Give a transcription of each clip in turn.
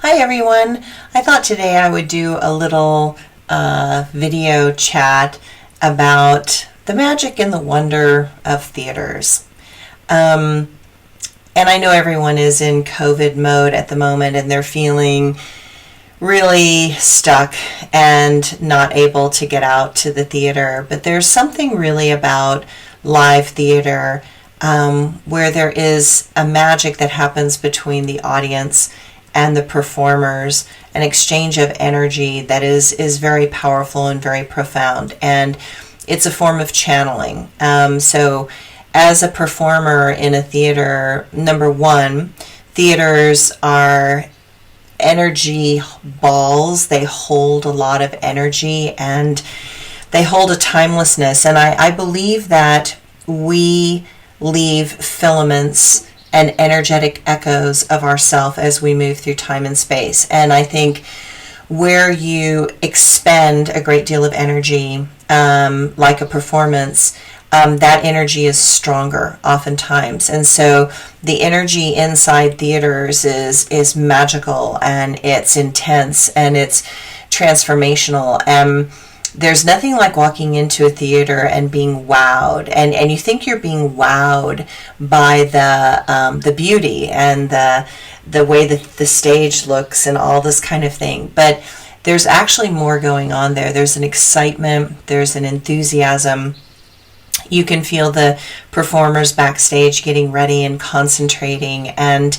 Hi everyone. I thought today I would do a little video chat about the magic and the wonder of theaters. And I know everyone is in COVID mode at the moment and they're feeling really stuck and not able to get out to the theater. But there's something really about live theater where there is a magic that happens between the audience and the performers, an exchange of energy that is very powerful and very profound. And it's a form of channeling. So as a performer in a theater, number one, theaters are energy balls. They hold a lot of energy and they hold a timelessness. And I believe that we leave filaments and energetic echoes of ourself as we move through time and space. And I think where you expend a great deal of energy, like a performance, that energy is stronger oftentimes. And so the energy inside theaters is magical and it's intense and it's transformational. There's nothing like walking into a theater and being wowed, and you think you're being wowed by the beauty and the way that the stage looks and all this kind of thing. But there's actually more going on there. There's an excitement, there's an enthusiasm. You can feel the performers backstage getting ready and concentrating, and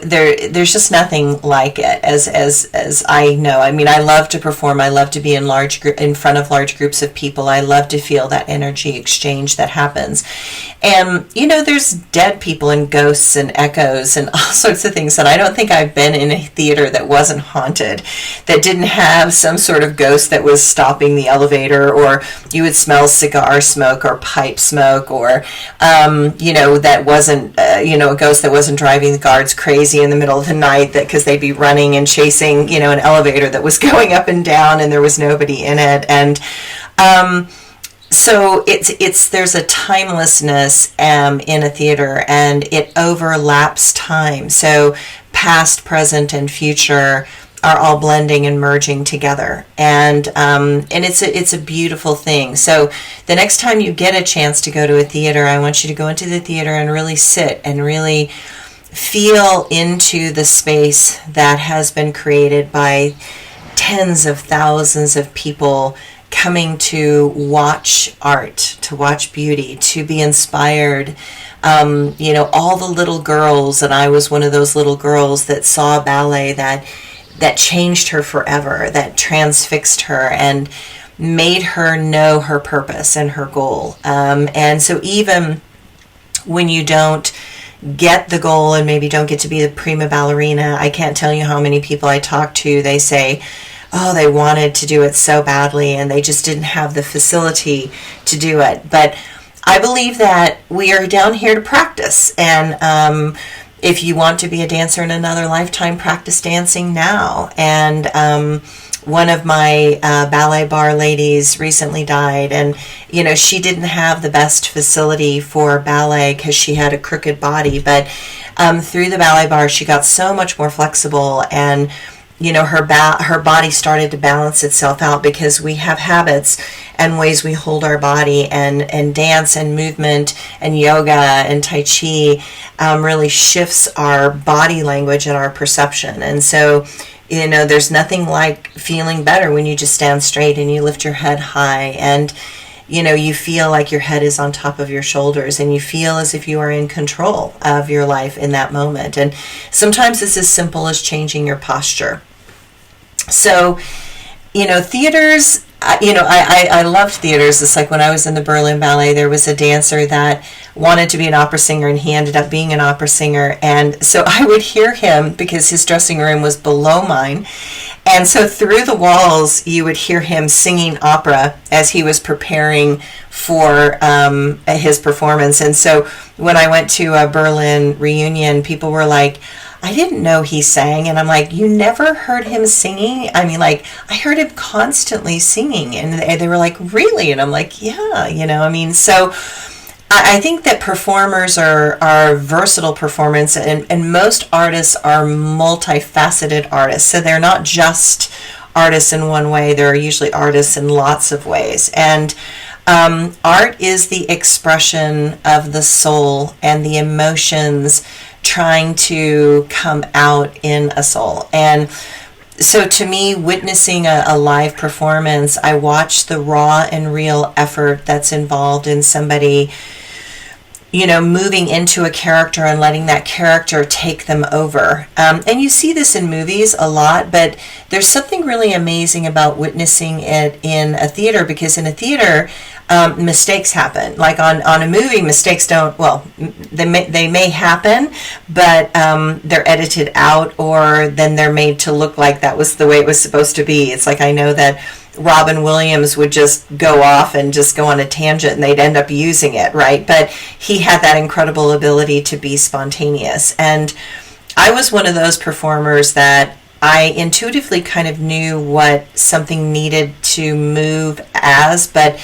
there's just nothing like it as I know. I mean, I love to perform. I love to be in front of large groups of people. I love to feel that energy exchange that happens. And, there's dead people and ghosts and echoes and all sorts of things. And I don't think I've been in a theater that wasn't haunted, that didn't have some sort of ghost that was stopping the elevator, or you would smell cigar smoke or pipe smoke, or, that wasn't, a ghost that wasn't driving the guards crazy in the middle of the night, that because they'd be running and chasing, an elevator that was going up and down and there was nobody in it. And so there's a timelessness in a theater, and it overlaps time. So past, present, and future are all blending and merging together, and it's a beautiful thing. So the next time you get a chance to go to a theater, I want you to go into the theater and really sit and really feel into the space that has been created by tens of thousands of people coming to watch art, to watch beauty, to be inspired. All the little girls, and I was one of those little girls that saw ballet that changed her forever, that transfixed her and made her know her purpose and her goal. And so even when you don't get the goal and maybe don't get to be the prima ballerina, I can't tell you how many people I talk to, they say, oh, they wanted to do it so badly and they just didn't have the facility to do it. But I believe that we are down here to practice, and if you want to be a dancer in another lifetime, practice dancing now. And one of my ballet bar ladies recently died, and she didn't have the best facility for ballet because she had a crooked body, but through the ballet bar she got so much more flexible, and her body started to balance itself out, because we have habits and ways we hold our body, and dance and movement and yoga and tai chi really shifts our body language and our perception. And so there's nothing like feeling better when you just stand straight and you lift your head high, and you feel like your head is on top of your shoulders, and you feel as if you are in control of your life in that moment. And sometimes it's as simple as changing your posture. So, theaters, I loved theaters. It's like when I was in the Berlin Ballet, there was a dancer that wanted to be an opera singer, and he ended up being an opera singer. And so I would hear him, because his dressing room was below mine. And so through the walls, you would hear him singing opera as he was preparing for his performance. And so when I went to a Berlin reunion, people were like, I didn't know he sang. And I'm like, you never heard him singing? I mean, like, I heard him constantly singing. And they were like, really? And I'm like, yeah, so I think that performers are versatile performers, and most artists are multifaceted artists. So they're not just artists in one way, they're usually artists in lots of ways. And art is the expression of the soul and the emotions trying to come out in a soul. And so to me, witnessing a live performance, I watch the raw and real effort that's involved in somebody, moving into a character and letting that character take them over. And you see this in movies a lot, but there's something really amazing about witnessing it in a theater, because in a theater, mistakes happen. Like on a movie, mistakes don't, well, they may happen, but they're edited out, or then they're made to look like that was the way it was supposed to be. It's like, I know that Robin Williams would just go off and just go on a tangent and they'd end up using it, right? But he had that incredible ability to be spontaneous. And I was one of those performers that I intuitively kind of knew what something needed to move as, but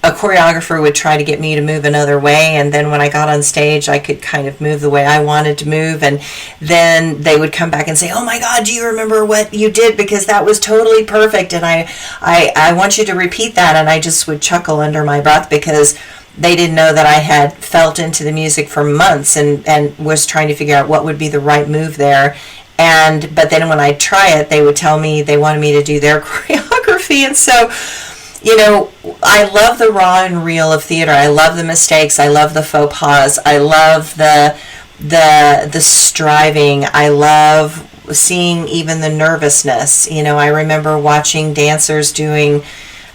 a choreographer would try to get me to move another way, and then when I got on stage, I could kind of move the way I wanted to move, and then they would come back and say, "Oh my God, do you remember what you did? Because that was totally perfect, and I want you to repeat that." And I just would chuckle under my breath, because they didn't know that I had felt into the music for months and was trying to figure out what would be the right move there. But then when I'd try it, they would tell me they wanted me to do their choreography. And so, I love the raw and real of theater. I love the mistakes. I love the faux pas. I love the striving. I love seeing even the nervousness. I remember watching dancers doing,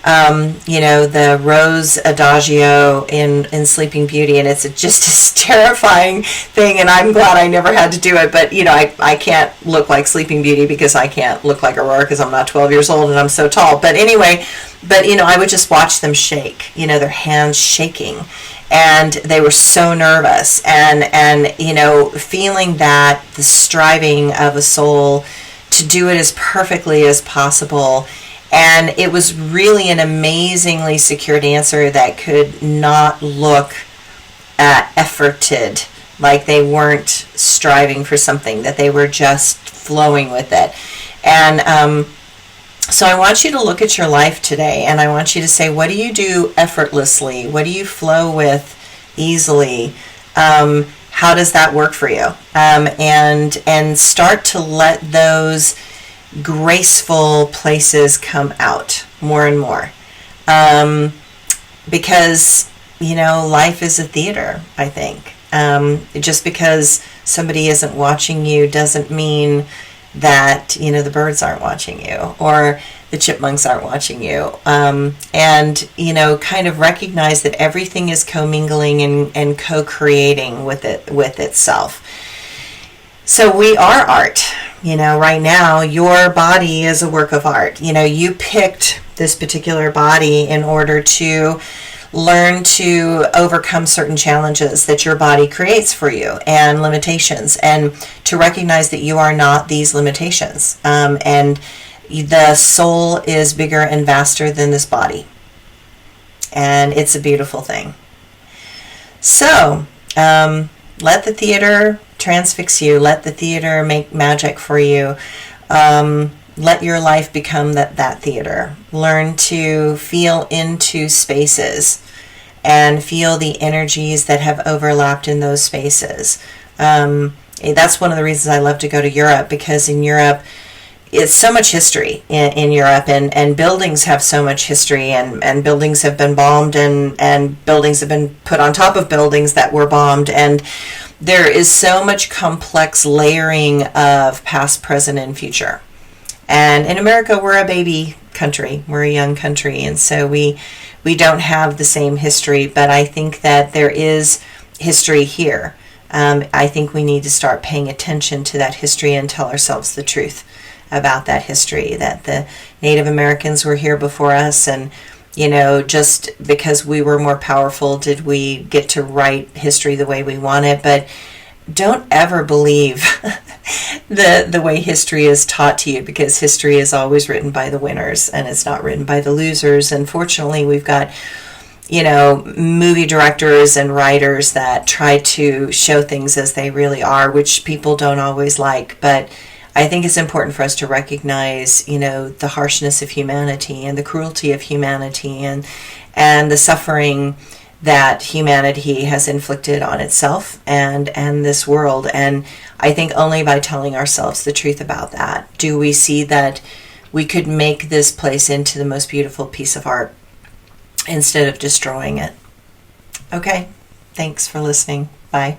the Rose Adagio in Sleeping Beauty, and it's just this terrifying thing, and I'm glad I never had to do it, but, I can't look like Sleeping Beauty because I can't look like Aurora because I'm not 12 years old and I'm so tall. But anyway, I would just watch them shake, their hands shaking, and they were so nervous, and feeling that the striving of a soul to do it as perfectly as possible. And it was really an amazingly secure dancer that could not look efforted, like they weren't striving for something, that they were just flowing with it. And so I want you to look at your life today, and I want you to say, what do you do effortlessly? What do you flow with easily? How does that work for you? And start to let those graceful places come out more and more, because life is a theater. I think just because somebody isn't watching you doesn't mean that the birds aren't watching you or the chipmunks aren't watching you, and kind of recognize that everything is commingling and co-creating with itself. So we are art. Right now, your body is a work of art. You picked this particular body in order to learn to overcome certain challenges that your body creates for you and limitations, and to recognize that you are not these limitations. And the soul is bigger and vaster than this body. And it's a beautiful thing. So, let the theater transfix you. Let the theater make magic for you. Let your life become that theater. Learn to feel into spaces and feel the energies that have overlapped in those spaces. That's one of the reasons I love to go to Europe, because in Europe, it's so much history in Europe, and buildings have so much history, and buildings have been bombed, and buildings have been put on top of buildings that were bombed, and there is so much complex layering of past, present, and future. And in America, we're a baby country. We're a young country, and so we don't have the same history, but I think that there is history here. I think we need to start paying attention to that history and tell ourselves the truth about that history, that the Native Americans were here before us, and just because we were more powerful did we get to write history the way we want it. But don't ever believe the way history is taught to you, because history is always written by the winners and it's not written by the losers. And fortunately, we've got movie directors and writers that try to show things as they really are, which people don't always like. But I think it's important for us to recognize, the harshness of humanity and the cruelty of humanity and the suffering that humanity has inflicted on itself and this world. And I think only by telling ourselves the truth about that do we see that we could make this place into the most beautiful piece of art instead of destroying it. Okay, thanks for listening. Bye.